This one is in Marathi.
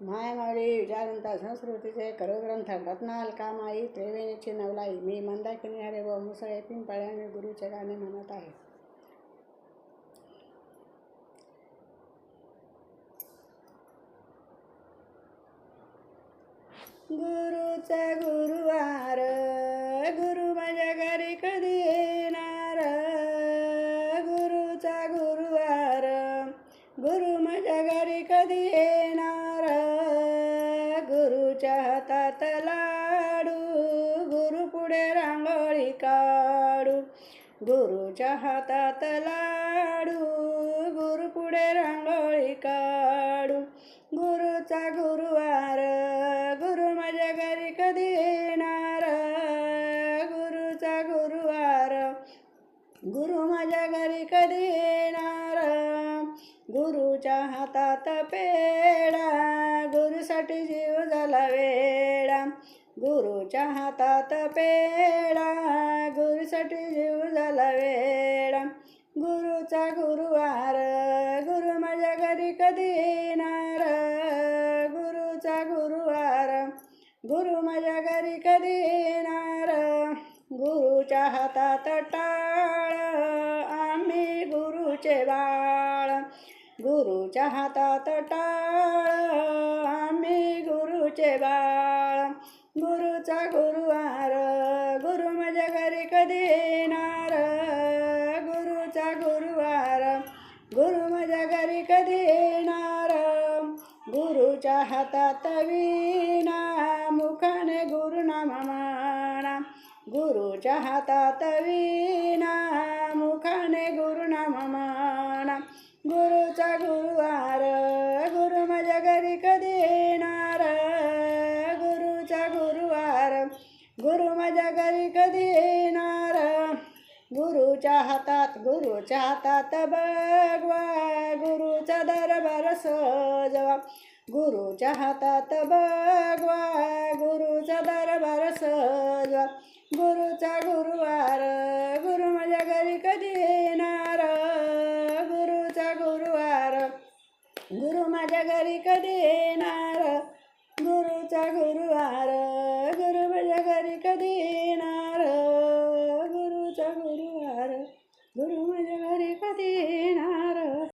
मायामाळी विचारंता संस्कृतीचे करोग्रंथ रत्नाल कामाई त्रिवेणीची नवलाई. मी मंदाकिनी हरे व मुसळे पिंपळ्याने गुरुचे गाणे म्हणत आहे. गुरुचा गुरुवार, गुरु माझ्या घरी कधी येणार. गुरुचा गुरुवार, गुरु माझ्या घरी कधी येणार. गुरुच्या हातात लाडू, गुरु पुढे रांगोळी काढू. गुरुच्या हातात लाडू, गुरु पुढे रांगोळी काढू. गुरुचा गुरुवार, गुरु माझ्या घरी कधी येणार. गुरुचा गुरुवार, गुरु माझ्या घरी कधी येणार. गुरुच्या हातात पेढा, गुरुसाठी जीव झाला वेडा. गुरुच्या हातात पेढा, गुरुसाठी जीव झाला वेडा. गुरुचा गुरुवार, गुरु माझ्या घरी कधी येणार. गुरुचा गुरुवार, गुरु माझ्या घरी कधी येणार. गुरुच्या हातात टाळ, आम्ही गुरुचे बाळ. गुरुच्या हातात टाळ, आम्ही गुरुचे बाळ. गुरुचा गुरुवार, गुरु माझ्या घरी कधी येणार. गुरुचा गुरुवार, गुरु माझ्या घरी कधी येणार. गुरुच्या हातात वीणा, मुखाने गुरुनाम म्हणा. गुरुच्या हातात वीणा, मुखाने गुरुनाम म्हणा. गुरुचा गुरुवार, गुरु माझ्या घरी कधी येणार. गुरुचा गुरुवार, गुरु माझ्या घरी कधी येणार. गुरुच्या हातात भगवा, गुरुचा दरबार सजवा. गुरुच्या हातात भगवा, गुरुचा दरबार सजवा. गुरुचा गुरुवार, गुरु माझ्या घरी कधी येणार. गुरुचा गुरुवार, गुरु माझ्या घरी कधी येणार. गुरुचा